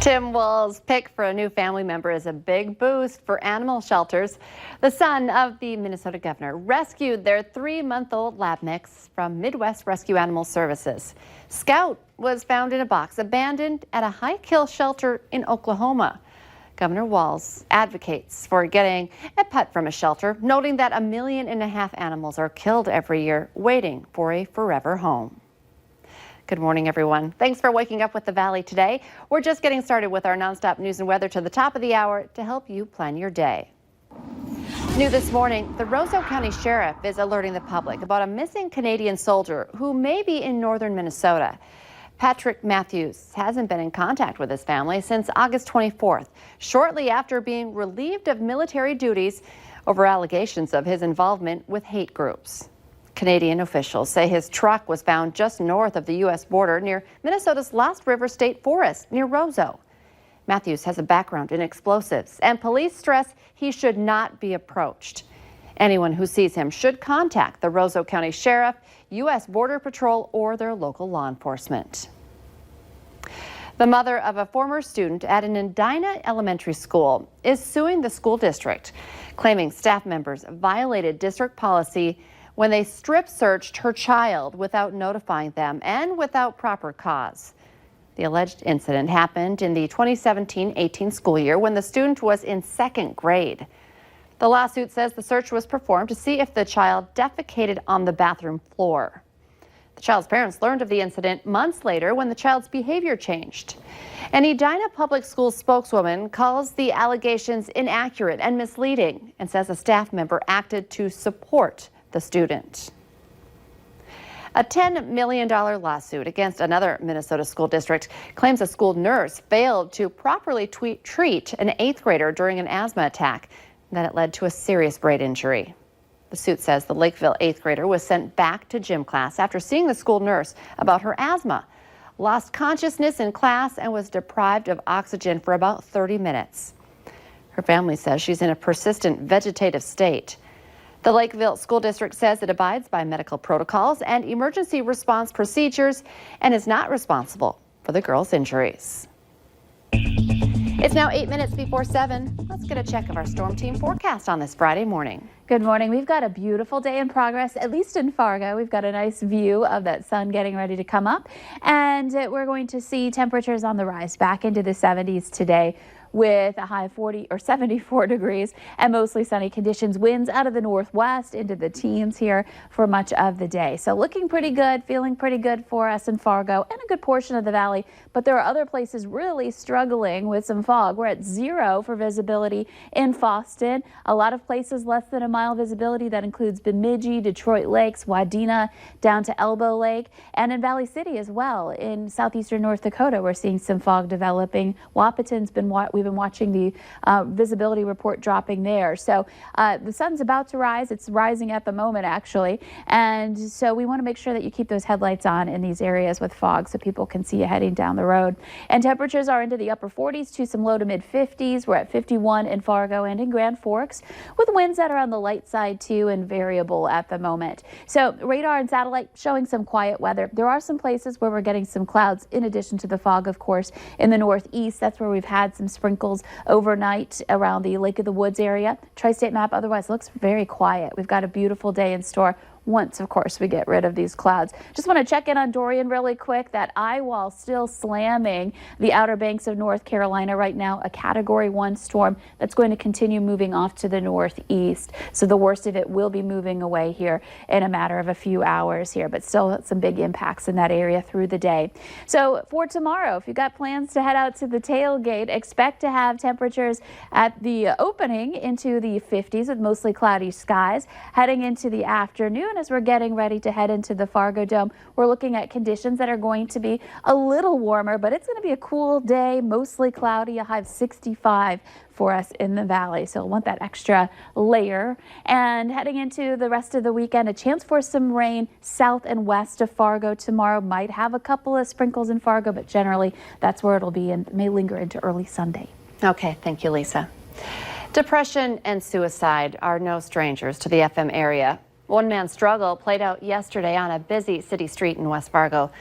Tim Walz' pick for a new family member is a big boost for animal shelters. The son of the Minnesota governor rescued their 3-month-old lab mix from Midwest Rescue Animal Services. Scout was found in a box abandoned at a high-kill shelter in Oklahoma. Governor Walz advocates for getting a pet from a shelter, noting that 1.5 million animals are killed every year waiting for a forever home. Good morning, everyone. Thanks for waking up with the Valley today. We're just getting started with our nonstop news and weather to the top of the hour to help you plan your day. New this morning, the Roseau County Sheriff is alerting the public about a missing Canadian soldier who may be in northern Minnesota. Patrick Matthews hasn't been in contact with his family since August 24th, shortly after being relieved of military duties over allegations of his involvement with hate groups. Canadian officials say his truck was found just north of the U.S. border near Minnesota's Lost River State Forest near Roseau. Matthews has a background in explosives, and police stress he should not be approached. Anyone who sees him should contact the Roseau County Sheriff, U.S. Border Patrol, or their local law enforcement. The mother of a former student at an Edina elementary school is suing the school district, claiming staff members violated district policy when they strip searched her child without notifying them and without proper cause. The alleged incident happened in the 2017-18 school year when the student was in 2nd grade. The lawsuit says the search was performed to see if the child defecated on the bathroom floor. The child's parents learned of the incident months later when the child's behavior changed. An Edina Public Schools spokeswoman calls the allegations inaccurate and misleading and says a staff member acted to support the student. A $10 million lawsuit against another Minnesota school district claims a school nurse failed to properly treat an 8th grader during an asthma attack, and that it led to a serious brain injury. The suit says the Lakeville 8th grader was sent back to gym class after seeing the school nurse about her asthma, lost consciousness in class, and was deprived of oxygen for about 30 minutes. Her family says she's in a persistent vegetative state. The Lakeville School District says it abides by medical protocols and emergency response procedures and is not responsible for the girl's injuries. It's now 8 minutes before 7. Let's get a check of our Storm Team forecast on this Friday morning. Good morning. We've got a beautiful day in progress, at least in Fargo. We've got a nice view of that sun getting ready to come up, and we're going to see temperatures on the rise back into the 70s today, with a high of 40 or 74 degrees and mostly sunny conditions. Winds out of the northwest into the teens here for much of the day. So looking pretty good, feeling pretty good for us in Fargo and a good portion of the valley. But there are other places really struggling with some fog. We're at 0 for visibility in Fosston. A lot of places less than a mile visibility. That includes Bemidji, Detroit Lakes, Wadena, down to Elbow Lake, and in Valley City as well. In southeastern North Dakota, we're seeing some fog developing. Wapaton's we've been watching the visibility report dropping there. So the sun's about to rise. It's rising at the moment, actually. And so we want to make sure that you keep those headlights on in these areas with fog so people can see you heading down the road. And temperatures are into the upper 40s to some low to mid 50s. We're at 51 in Fargo and in Grand Forks, with winds that are on the light side too and variable at the moment. So radar and satellite showing some quiet weather. There are some places where we're getting some clouds in addition to the fog, of course, in the northeast. That's where we've had some sprinkles overnight around the Lake of the Woods area. Tri-state map otherwise looks very quiet. We've got a beautiful day in store once, of course, we get rid of these clouds. Just want to check in on Dorian really quick. That eye wall still slamming the Outer Banks of North Carolina right now, a Category 1 storm that's going to continue moving off to the northeast. So the worst of it will be moving away here in a matter of a few hours here, but still some big impacts in that area through the day. So for tomorrow, if you've got plans to head out to the tailgate, expect to have temperatures at the opening into the 50s with mostly cloudy skies. Heading into the afternoon, as we're getting ready to head into the Fargo Dome, we're looking at conditions that are going to be a little warmer, but it's going to be a cool day, mostly cloudy, a high of 65 for us in the valley. So we'll want that extra layer. And heading into the rest of the weekend, a chance for some rain south and west of Fargo tomorrow. Might have a couple of sprinkles in Fargo, but generally that's where it'll be and may linger into early Sunday. Okay, thank you, Lisa. Depression and suicide are no strangers to the FM area. One man's struggle played out yesterday on a busy city street in West Fargo.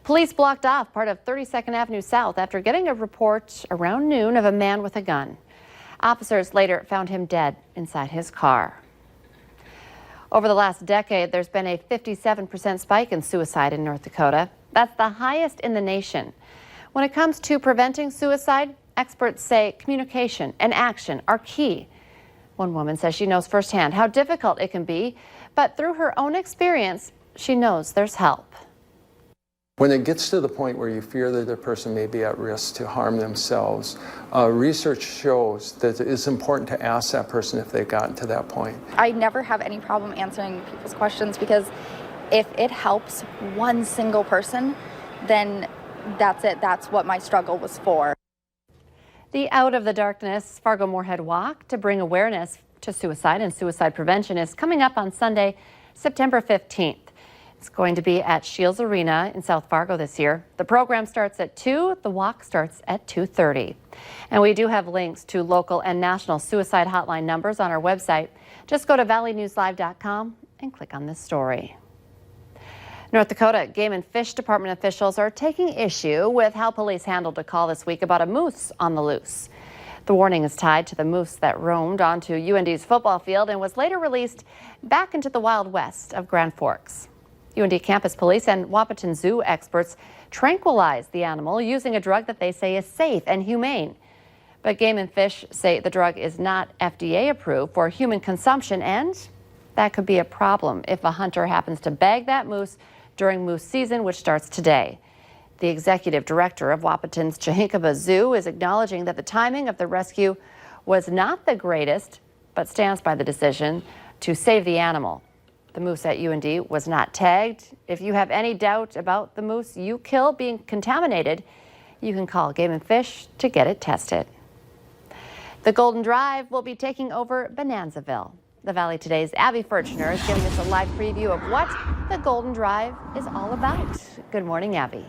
Police blocked off part of 32nd Avenue South after getting a report around noon of a man with a gun. Officers later found him dead inside his car. Over the last decade, there's been a 57% spike in suicide in North Dakota. That's the highest in the nation. When it comes to preventing suicide, experts say communication and action are key. One woman says she knows firsthand how difficult it can be, but through her own experience, she knows there's help. When it gets to the point where you fear that the person may be at risk to harm themselves, research shows that it's important to ask that person if they've gotten to that point. I never have any problem answering people's questions because if it helps one single person, then that's it. That's what my struggle was for. The Out of the Darkness Fargo-Moorhead Walk to bring awareness to suicide and suicide prevention is coming up on Sunday, September 15th. It's going to be at Shields Arena in South Fargo this year. The program starts at 2, the walk starts at 2:30. And we do have links to local and national suicide hotline numbers on our website. Just go to valleynewslive.com and click on this story. North Dakota Game and Fish Department officials are taking issue with how police handled a call this week about a moose on the loose. The warning is tied to the moose that roamed onto UND's football field and was later released back into the Wild West of Grand Forks. UND campus police and Wahpeton Zoo experts tranquilized the animal using a drug that they say is safe and humane. But Game and Fish say the drug is not FDA approved for human consumption, and that could be a problem if a hunter happens to bag that moose during moose season, which starts today. The executive director of Wahpeton's Chihinkaba Zoo is acknowledging that the timing of the rescue was not the greatest, but stands by the decision to save the animal. The moose at UND was not tagged. If you have any doubt about the moose you kill being contaminated, you can call Game and Fish to get it tested. The Golden Drive will be taking over Bonanzaville. The Valley Today's Abby Furchner is giving us a live preview of what the Golden Drive is all about. Good morning, Abby.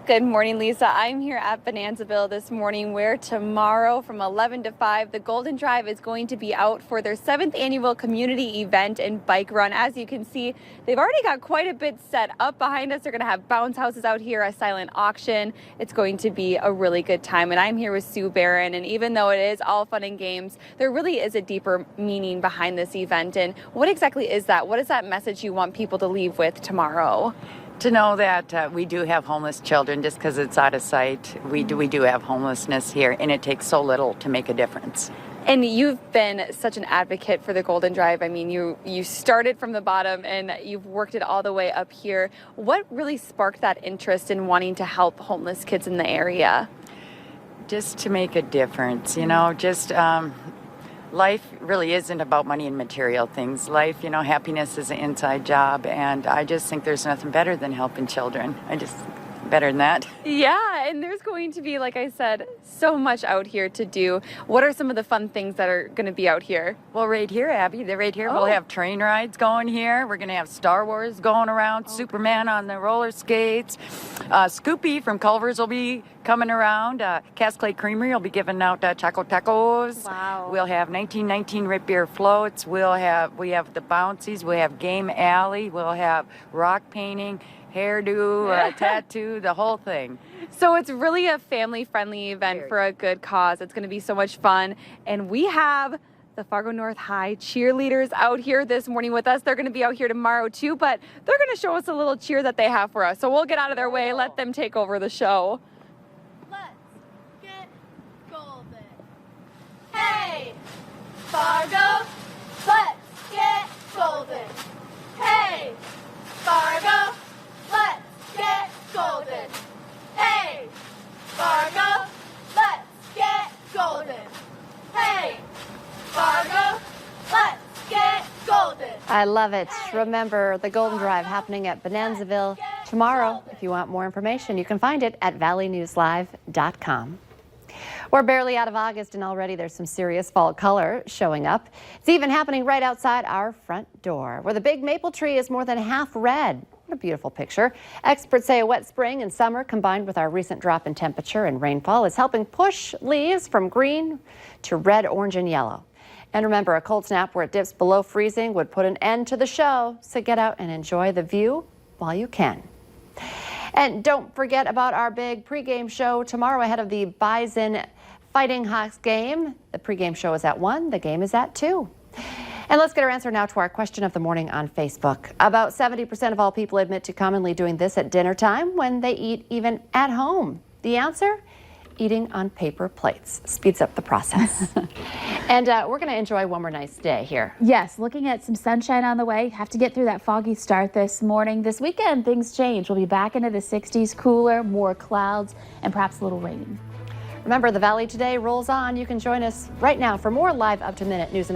Good morning, Lisa. I'm here at Bonanzaville this morning where tomorrow from 11 to 5, the Golden Drive is going to be out for their 7th annual community event and bike run. As you can see, they've already got quite a bit set up behind us. They're going to have bounce houses out here, a silent auction. It's going to be a really good time. And I'm here with Sue Barron. And even though it is all fun and games, there really is a deeper meaning behind this event. And what exactly is that? What is that message you want people to leave with tomorrow? To know that we do have homeless children, just because it's out of sight. We do have homelessness here, and it takes so little to make a difference. And you've been such an advocate for the Golden Drive. I mean, you started from the bottom and you've worked it all the way up here. What really sparked that interest in wanting to help homeless kids in the area? Just to make a difference, life really isn't about money and material things. Life, happiness is an inside job, and I just think there's nothing better than helping children. Better than that. Yeah, and there's going to be, like I said, so much out here to do. What are some of the fun things that are going to be out here? Well, right here, Abby, we'll have train rides going here. We're going to have Star Wars going around, Superman on the roller skates. Scoopy from Culver's will be coming around. Cass Clay Creamery will be giving out Choco Tacos. Wow. We'll have 1919 root beer floats. We have the bouncies. We have Game Alley. We'll have rock painting, hairdo, tattoo, the whole thing. So it's really a family-friendly event for a good cause. It's going to be so much fun. And we have the Fargo North High cheerleaders out here this morning with us. They're going to be out here tomorrow too, but they're going to show us a little cheer that they have for us. So we'll get out of their way, let them take over the show. Let's get golden. Hey, Fargo, let's get golden. Hey, Fargo, let's get golden. Hey, Fargo, let's get golden. Hey, Fargo, let's get golden. I love it. Remember, the Golden Drive happening at Bonanzaville tomorrow. If you want more information, you can find it at valleynewslive.com. We're barely out of August and already there's some serious fall color showing up. It's even happening right outside our front door, where the big maple tree is more than half red. What a beautiful picture. Experts say a wet spring and summer combined with our recent drop in temperature and rainfall is helping push leaves from green to red, orange, and yellow. And remember, a cold snap where it dips below freezing would put an end to the show, so get out and enjoy the view while you can. And don't forget about our big pregame show tomorrow ahead of the Bison Fighting Hawks game. The pregame show is at 1, the game is at 2. And let's get our answer now to our question of the morning on Facebook. About 70% of all people admit to commonly doing this at dinner time when they eat even at home. The answer? Eating on paper plates. Speeds up the process. And we're going to enjoy one more nice day here. Yes, looking at some sunshine on the way. Have to get through that foggy start this morning. This weekend, things change. We'll be back into the 60s, cooler, more clouds, and perhaps a little rain. Remember, the Valley Today rolls on. You can join us right now for more live up-to-minute news and